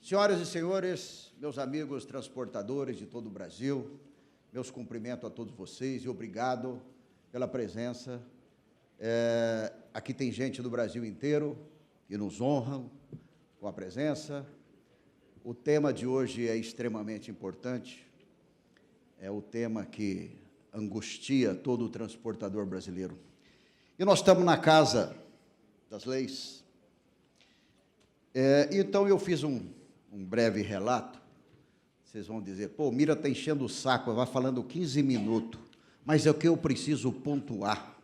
Senhoras e senhores, meus amigos transportadores de todo o Brasil, meus cumprimentos a todos vocês e obrigado pela presença. Aqui tem gente do Brasil inteiro que nos honram com a presença. O tema de hoje é extremamente importante, é o tema que angustia todo o transportador brasileiro. E nós estamos na Casa das Leis. Então, eu fiz um breve relato. Vocês vão dizer, pô, o Mira está enchendo o saco, vai falando 15 minutos, mas é o que eu preciso pontuar.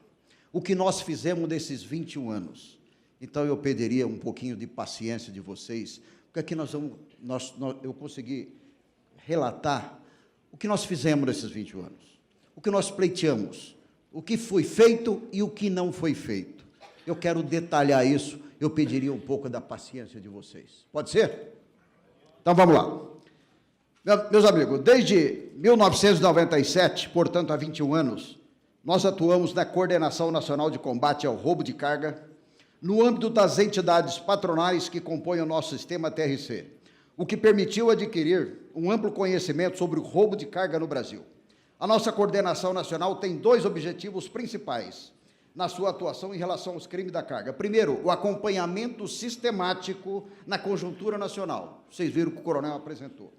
O que nós fizemos nesses 21 anos. Então, eu pediria um pouquinho de paciência de vocês, porque aqui eu consegui relatar o que nós fizemos nesses 21 anos, o que nós pleiteamos, o que foi feito e o que não foi feito. Eu quero detalhar isso, eu pediria um pouco da paciência de vocês. Pode ser? Então, vamos lá. Meus amigos, desde 1997, portanto, há 21 anos, nós atuamos na Coordenação Nacional de Combate ao Roubo de Carga, no âmbito das entidades patronais que compõem o nosso sistema TRC, o que permitiu adquirir um amplo conhecimento sobre o roubo de carga no Brasil. A nossa coordenação nacional tem dois objetivos principais na sua atuação em relação aos crimes da carga. Primeiro, o acompanhamento sistemático na conjuntura nacional. Vocês viram que o coronel apresentou.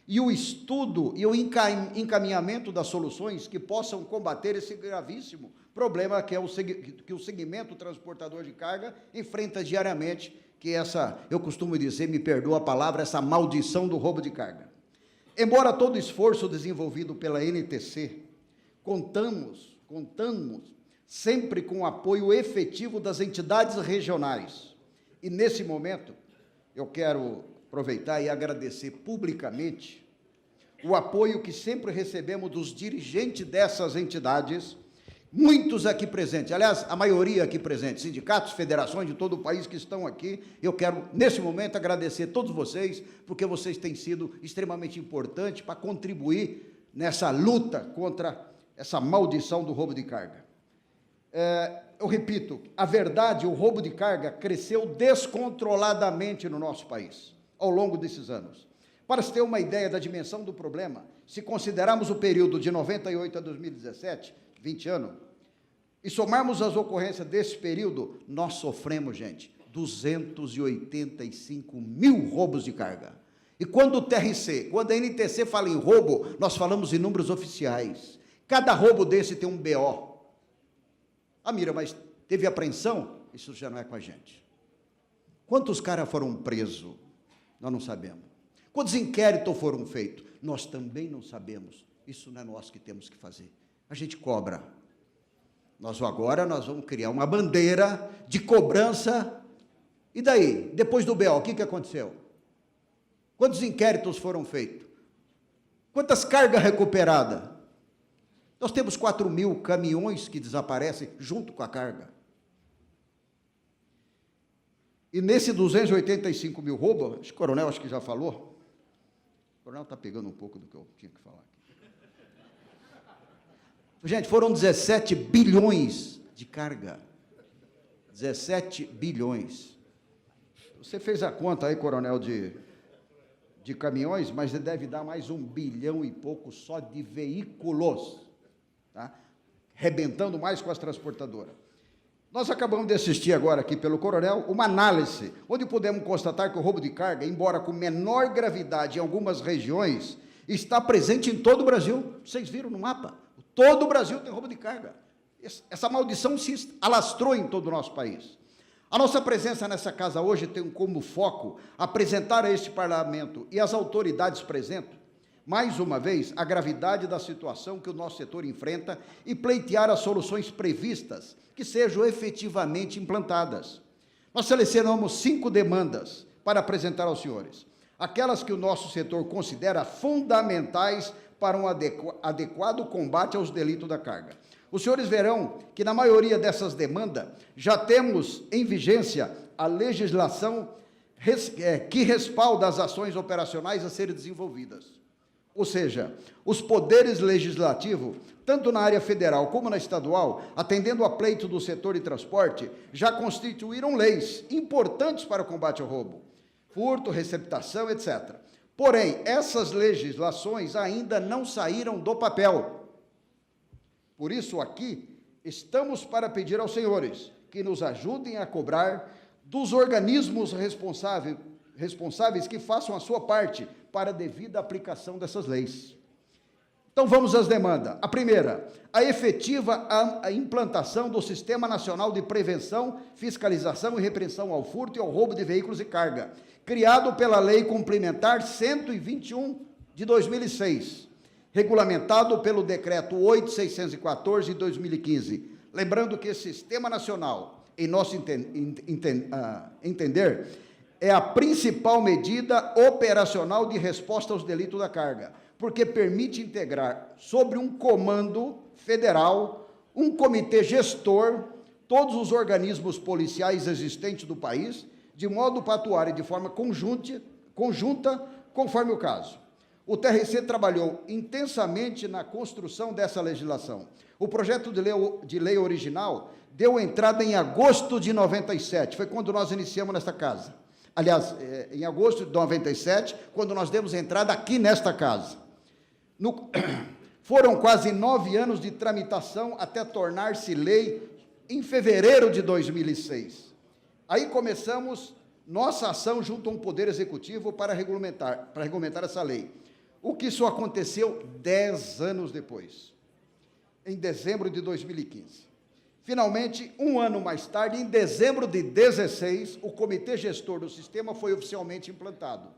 E o estudo e o encaminhamento das soluções que possam combater esse gravíssimo problema que o segmento transportador de carga enfrenta diariamente, que eu costumo dizer, me perdoa a palavra, essa maldição do roubo de carga. Embora todo o esforço desenvolvido pela NTC, contamos sempre com o apoio efetivo das entidades regionais. E, nesse momento, eu quero aproveitar e agradecer publicamente o apoio que sempre recebemos dos dirigentes dessas entidades, muitos aqui presentes, aliás, a maioria aqui presentes, sindicatos, federações de todo o país que estão aqui. Eu quero, nesse momento, agradecer a todos vocês, porque vocês têm sido extremamente importantes para contribuir nessa luta contra essa maldição do roubo de carga. Eu repito, a verdade, o roubo de carga cresceu descontroladamente no nosso país, ao longo desses anos. Para se ter uma ideia da dimensão do problema, se considerarmos o período de 98 a 2017, 20 anos, e somarmos as ocorrências desse período, nós sofremos, gente, 285 mil roubos de carga. E quando a NTC fala em roubo, nós falamos em números oficiais. Cada roubo desse tem um BO. Ah, Mira, mas teve apreensão? Isso já não é com a gente. Quantos caras foram presos? Nós não sabemos. Quantos inquéritos foram feitos? Nós também não sabemos. Isso não é nós que temos que fazer. A gente cobra. Agora nós vamos criar uma bandeira de cobrança. E daí? Depois do BO, o que aconteceu? Quantos inquéritos foram feitos? Quantas cargas recuperadas? Nós temos 4.000 caminhões que desaparecem junto com a carga. E nesse 285 mil roubos, o coronel acho que já falou, o coronel está pegando um pouco do que eu tinha que falar aqui. Gente, foram 17 bilhões de carga. 17 bilhões. Você fez a conta aí, coronel, de caminhões, mas ele deve dar mais 1 bilhão e pouco só de veículos. Tá? Rebentando mais com as transportadoras. Nós acabamos de assistir agora aqui pelo coronel uma análise, onde podemos constatar que o roubo de carga, embora com menor gravidade em algumas regiões, está presente em todo o Brasil. Vocês viram no mapa? Todo o Brasil tem roubo de carga. Essa maldição se alastrou em todo o nosso país. A nossa presença nessa casa hoje tem como foco apresentar a este parlamento e às autoridades presentes, mais uma vez, a gravidade da situação que o nosso setor enfrenta e pleitear as soluções previstas que sejam efetivamente implantadas. Nós selecionamos 5 demandas para apresentar aos senhores, aquelas que o nosso setor considera fundamentais para um adequado combate aos delitos da carga. Os senhores verão que, na maioria dessas demandas, já temos em vigência a legislação que respalda as ações operacionais a serem desenvolvidas. Ou seja, os poderes legislativos, tanto na área federal como na estadual, atendendo a pleito do setor de transporte, já constituíram leis importantes para o combate ao roubo. furto, receptação, etc. Porém, essas legislações ainda não saíram do papel. Por isso, aqui, estamos para pedir aos senhores que nos ajudem a cobrar dos organismos responsáveis que façam a sua parte para a devida aplicação dessas leis. Então, vamos às demandas. A primeira, a efetiva implantação do Sistema Nacional de Prevenção, Fiscalização e Repressão ao Furto e ao Roubo de Veículos e Carga, criado pela Lei Complementar 121 de 2006, regulamentado pelo Decreto 8.614 de 2015. Lembrando que esse Sistema Nacional, em nosso entender, é a principal medida operacional de resposta aos delitos da carga, porque permite integrar sobre um comando federal, um comitê gestor, todos os organismos policiais existentes do país, de modo para atuarem de forma conjunta, conforme o caso. O TRC trabalhou intensamente na construção dessa legislação. O projeto de lei original deu entrada em agosto de 97, foi quando nós iniciamos nesta casa. Aliás, em agosto de 97, quando nós demos entrada aqui nesta casa. Foram quase 9 anos de tramitação até tornar-se lei em fevereiro de 2006. Aí começamos nossa ação junto a um Poder Executivo para regulamentar essa lei. O que só aconteceu 10 anos depois, em dezembro de 2015. Finalmente, um ano mais tarde, em dezembro de 2016, o Comitê Gestor do Sistema foi oficialmente implantado.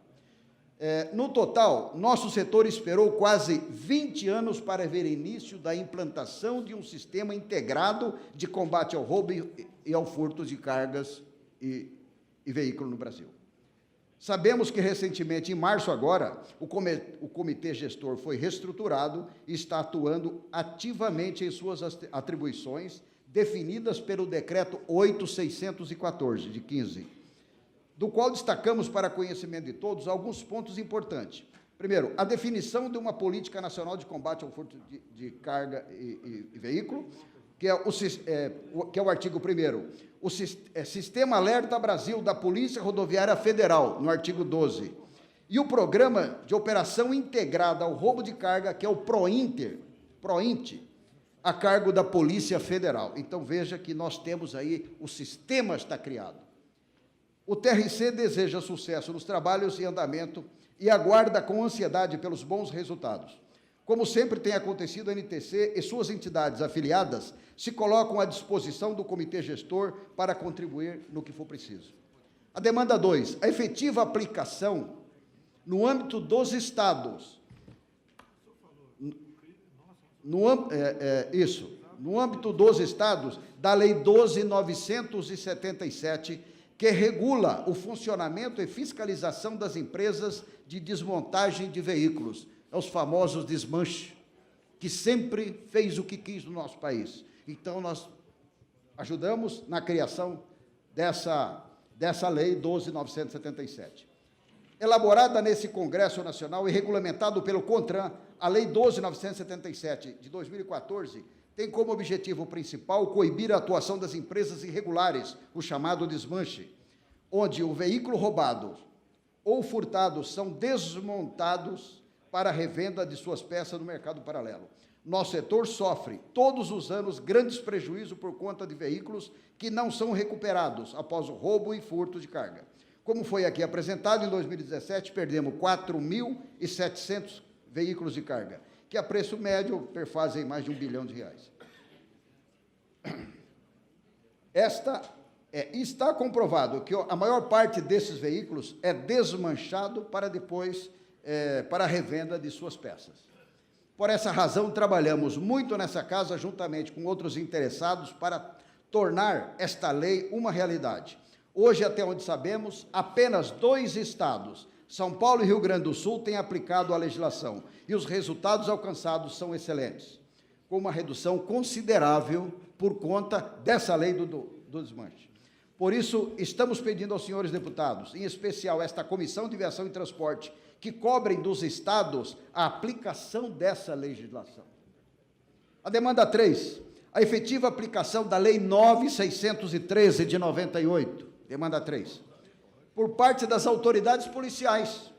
No total, nosso setor esperou quase 20 anos para ver início da implantação de um sistema integrado de combate ao roubo e ao furto de cargas e veículos no Brasil. Sabemos que, recentemente, em março agora, o Comitê Gestor foi reestruturado e está atuando ativamente em suas atribuições, definidas pelo Decreto 8.614, de 15, do qual destacamos para conhecimento de todos alguns pontos importantes. Primeiro, a definição de uma política nacional de combate ao furto de carga e veículo, que é o artigo 1º. O Sistema Alerta Brasil da Polícia Rodoviária Federal, no artigo 12. E o Programa de Operação Integrada ao Roubo de Carga, que é o PROINT, a cargo da Polícia Federal. Então, veja que nós temos aí, o sistema está criado. O TRC deseja sucesso nos trabalhos em andamento e aguarda com ansiedade pelos bons resultados. Como sempre tem acontecido, a NTC e suas entidades afiliadas se colocam à disposição do Comitê Gestor para contribuir no que for preciso. A demanda 2, a efetiva aplicação no âmbito dos estados. No âmbito dos estados, da Lei 12.977, que regula o funcionamento e fiscalização das empresas de desmontagem de veículos, é os famosos desmanche, que sempre fez o que quis no nosso país. Então, nós ajudamos na criação dessa Lei 12.977. Elaborada nesse Congresso Nacional e regulamentado pelo CONTRAN, a Lei 12.977, de 2014, tem como objetivo principal coibir a atuação das empresas irregulares, o chamado desmanche, onde o veículo roubado ou furtado são desmontados para a revenda de suas peças no mercado paralelo. Nosso setor sofre, todos os anos, grandes prejuízos por conta de veículos que não são recuperados após o roubo e furto de carga. Como foi aqui apresentado, em 2017, perdemos 4.700 veículos de carga, que a preço médio perfazem mais de R$1 bilhão. Está comprovado que a maior parte desses veículos é desmanchado para depois, para a revenda de suas peças. Por essa razão, trabalhamos muito nessa casa, juntamente com outros interessados, para tornar esta lei uma realidade. Hoje, até onde sabemos, apenas 2 estados, São Paulo e Rio Grande do Sul, têm aplicado a legislação, e os resultados alcançados são excelentes, com uma redução considerável por conta dessa lei do desmanche. Por isso, estamos pedindo aos senhores deputados, em especial esta Comissão de Viação e Transporte, que cobrem dos estados a aplicação dessa legislação. A demanda 3, a efetiva aplicação da Lei 9.613 de 98. Demanda 3. por parte das autoridades policiais,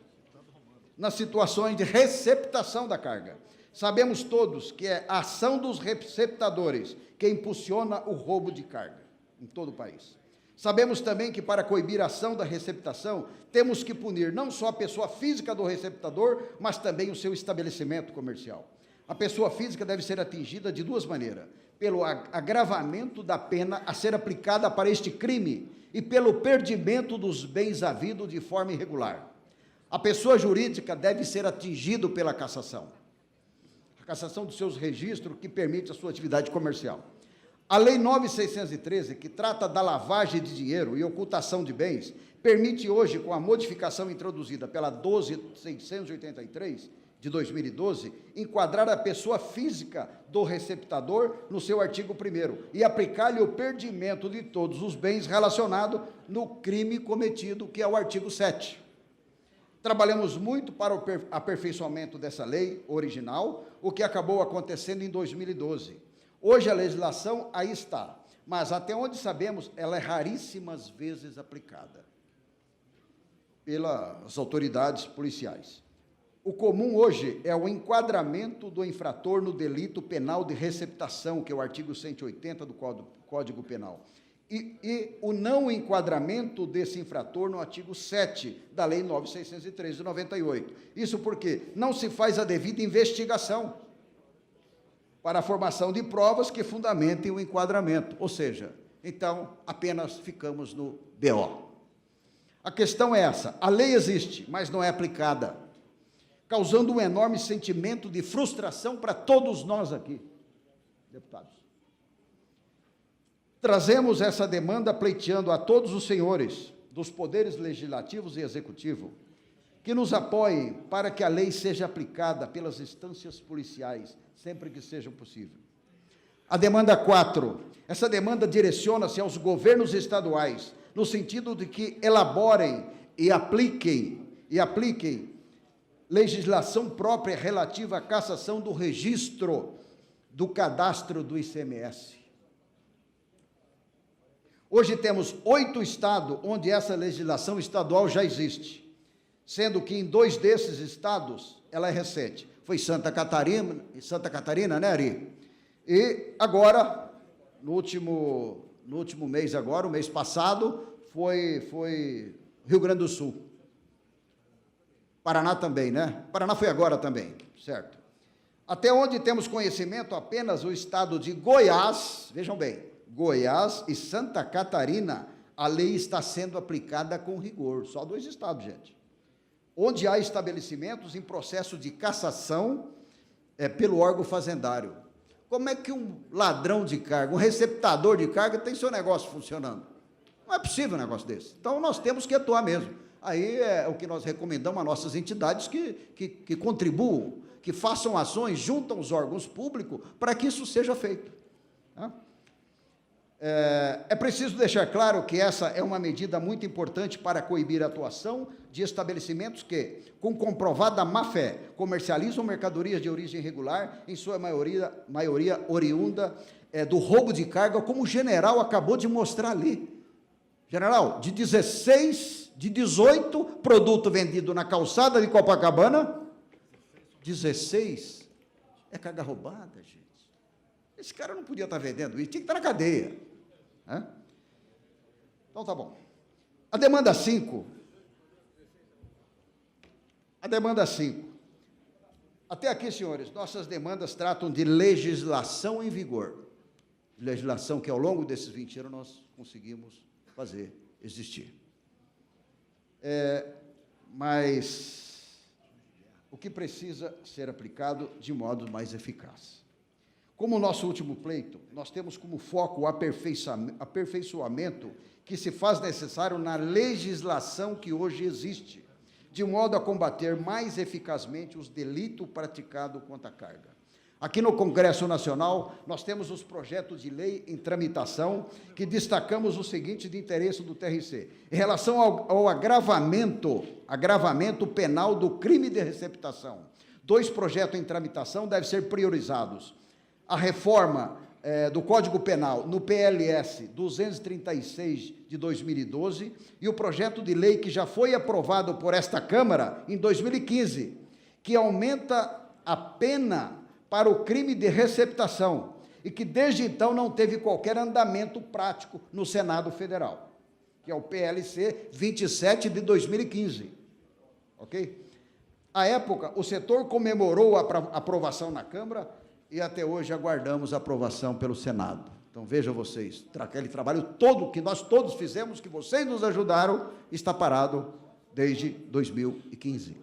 nas situações de receptação da carga. Sabemos todos que é a ação dos receptadores que impulsiona o roubo de carga em todo o país. Sabemos também que, para coibir a ação da receptação, temos que punir não só a pessoa física do receptador, mas também o seu estabelecimento comercial. A pessoa física deve ser atingida de duas maneiras: pelo agravamento da pena a ser aplicada para este crime e pelo perdimento dos bens havidos de forma irregular. A pessoa jurídica deve ser atingida pela cassação. A cassação dos seus registros que permite a sua atividade comercial. A Lei 9.613, que trata da lavagem de dinheiro e ocultação de bens, permite hoje, com a modificação introduzida pela 12.683, de 2012, enquadrar a pessoa física do receptador no seu artigo 1º e aplicar-lhe o perdimento de todos os bens relacionados no crime cometido, que é o artigo 7. Trabalhamos muito para o aperfeiçoamento dessa lei original, o que acabou acontecendo em 2012. Hoje a legislação aí está, mas até onde sabemos, ela é raríssimas vezes aplicada pelas autoridades policiais. O comum hoje é o enquadramento do infrator no delito penal de receptação, que é o artigo 180 do Código Penal, e o não enquadramento desse infrator no artigo 7 da Lei 9.613 de 98. Isso porque não se faz a devida investigação para a formação de provas que fundamentem o enquadramento, ou seja, então apenas ficamos no BO. A questão é essa: a lei existe, mas não é aplicada, causando um enorme sentimento de frustração para todos nós aqui, deputados. Trazemos essa demanda pleiteando a todos os senhores dos poderes legislativos e executivo que nos apoiem para que a lei seja aplicada pelas instâncias policiais, sempre que seja possível. A demanda 4, essa demanda direciona-se aos governos estaduais, no sentido de que elaborem e apliquem legislação própria relativa à cassação do registro do cadastro do ICMS. Hoje temos 8 estados onde essa legislação estadual já existe, sendo que em 2 desses estados ela é recente. Foi Santa Catarina, né, Ari? E agora, no último mês agora, o mês passado, foi Rio Grande do Sul. Paraná também, né? Paraná foi agora também, certo? Até onde temos conhecimento, apenas o estado de Goiás, vejam bem, Goiás e Santa Catarina, a lei está sendo aplicada com rigor, só 2 estados, gente. Onde há estabelecimentos em processo de cassação pelo órgão fazendário. Como é que um ladrão de carga, um receptador de carga tem seu negócio funcionando? Não é possível um negócio desse. Então, nós temos que atuar mesmo. Aí é o que nós recomendamos a nossas entidades que contribuam, que façam ações junto aos órgãos públicos para que isso seja feito. Tá? É preciso deixar claro que essa é uma medida muito importante para coibir a atuação de estabelecimentos que, com comprovada má-fé, comercializam mercadorias de origem irregular, em sua maioria oriunda do roubo de carga, como o general acabou de mostrar ali. General, de 18 produtos vendidos na calçada de Copacabana, 16 é carga roubada, gente. Esse cara não podia estar vendendo isso, tinha que estar na cadeia. Então, tá bom. A demanda 5. Até aqui, senhores, nossas demandas tratam de legislação em vigor. Legislação que, ao longo desses 20 anos, nós conseguimos fazer existir. Mas o que precisa ser aplicado de modo mais eficaz. Como o nosso último pleito, nós temos como foco o aperfeiçoamento que se faz necessário na legislação que hoje existe, de modo a combater mais eficazmente os delitos praticados contra a carga. Aqui no Congresso Nacional, nós temos os projetos de lei em tramitação, que destacamos o seguinte de interesse do TRC. Em relação ao agravamento penal do crime de receptação, 2 projetos em tramitação devem ser priorizados: a reforma do Código Penal no PLS 236 de 2012 e o projeto de lei que já foi aprovado por esta Câmara em 2015, que aumenta a pena para o crime de receptação e que desde então não teve qualquer andamento prático no Senado Federal, que é o PLC 27 de 2015, ok? À época, o setor comemorou a aprovação na Câmara e até hoje aguardamos a aprovação pelo Senado. Então, vejam vocês, aquele trabalho todo que nós todos fizemos, que vocês nos ajudaram, está parado desde 2015.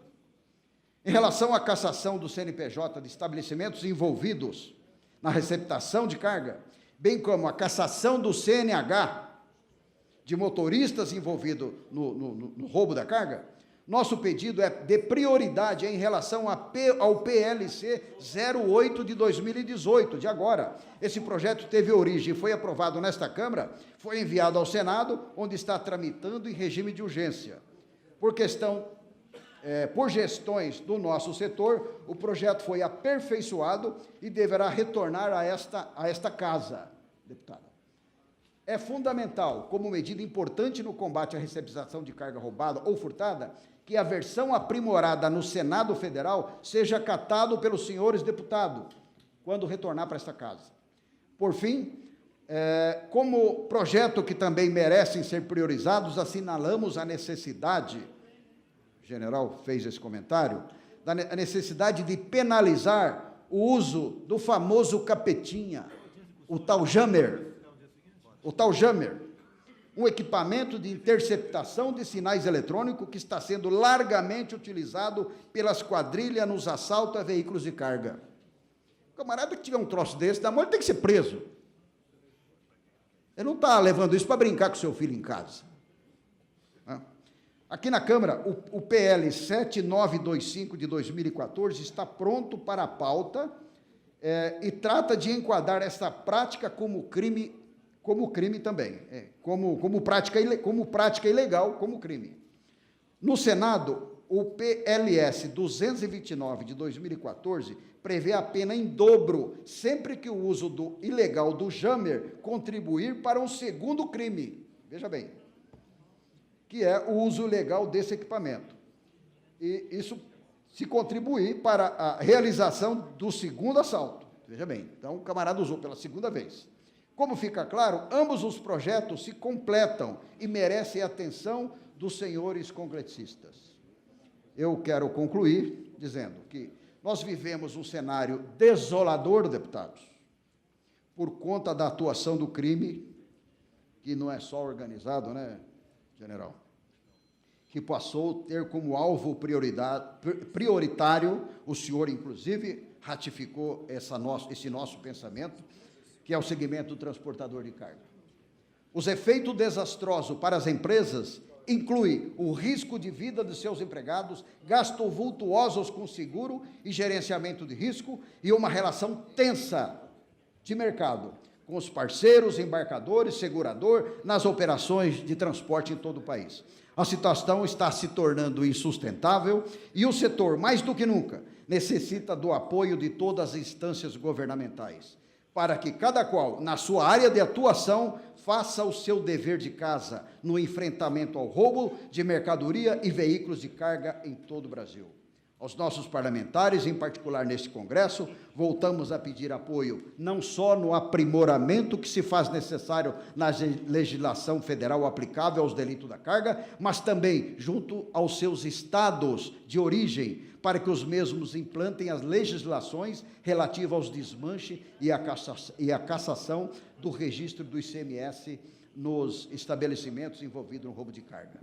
Em relação à cassação do CNPJ de estabelecimentos envolvidos na receptação de carga, bem como a cassação do CNH de motoristas envolvidos no roubo da carga, nosso pedido é de prioridade em relação ao PLC 08 de 2018, de agora. Esse projeto teve origem, foi aprovado nesta Câmara, foi enviado ao Senado, onde está tramitando em regime de urgência. Por gestões do nosso setor, o projeto foi aperfeiçoado e deverá retornar a esta casa, deputada. É fundamental, como medida importante no combate à receptação de carga roubada ou furtada, que a versão aprimorada no Senado Federal seja acatado pelos senhores deputados, quando retornar para esta casa. Por fim, como projeto que também merecem ser priorizados, assinalamos a necessidade, o general fez esse comentário, a necessidade de penalizar o uso do famoso capetinha, o tal jammer, um equipamento de interceptação de sinais eletrônicos que está sendo largamente utilizado pelas quadrilhas nos assaltos a veículos de carga. O camarada que tiver um troço desse, da mão, ele tem que ser preso. Ele não está levando isso para brincar com seu filho em casa. Aqui na Câmara, o PL 7925 de 2014 está pronto para a pauta e trata de enquadrar essa prática como crime também, como prática ilegal, como crime. No Senado, o PLS 229 de 2014 prevê a pena em dobro, sempre que o uso ilegal do jammer contribuir para um segundo crime, veja bem, que é o uso ilegal desse equipamento. E isso se contribuir para a realização do segundo assalto, veja bem, então o camarada usou pela segunda vez. Como fica claro, ambos os projetos se completam e merecem a atenção dos senhores congressistas. Eu quero concluir dizendo que nós vivemos um cenário desolador, deputados, por conta da atuação do crime, que não é só organizado, né, general? Que passou a ter como alvo prioritário, o senhor, inclusive, ratificou esse nosso pensamento, que é o segmento do transportador de carga. Os efeitos desastrosos para as empresas incluem o risco de vida de seus empregados, gastos vultuosos com seguro e gerenciamento de risco e uma relação tensa de mercado com os parceiros, embarcadores, segurador, nas operações de transporte em todo o país. A situação está se tornando insustentável e o setor, mais do que nunca, necessita do apoio de todas as instâncias governamentais, para que cada qual, na sua área de atuação, faça o seu dever de casa no enfrentamento ao roubo de mercadoria e veículos de carga em todo o Brasil. Aos nossos parlamentares, em particular neste Congresso, voltamos a pedir apoio, não só no aprimoramento que se faz necessário na legislação federal aplicável aos delitos da carga, mas também junto aos seus estados de origem, para que os mesmos implantem as legislações relativas aos desmanches e a cassação do registro do ICMS nos estabelecimentos envolvidos no roubo de carga.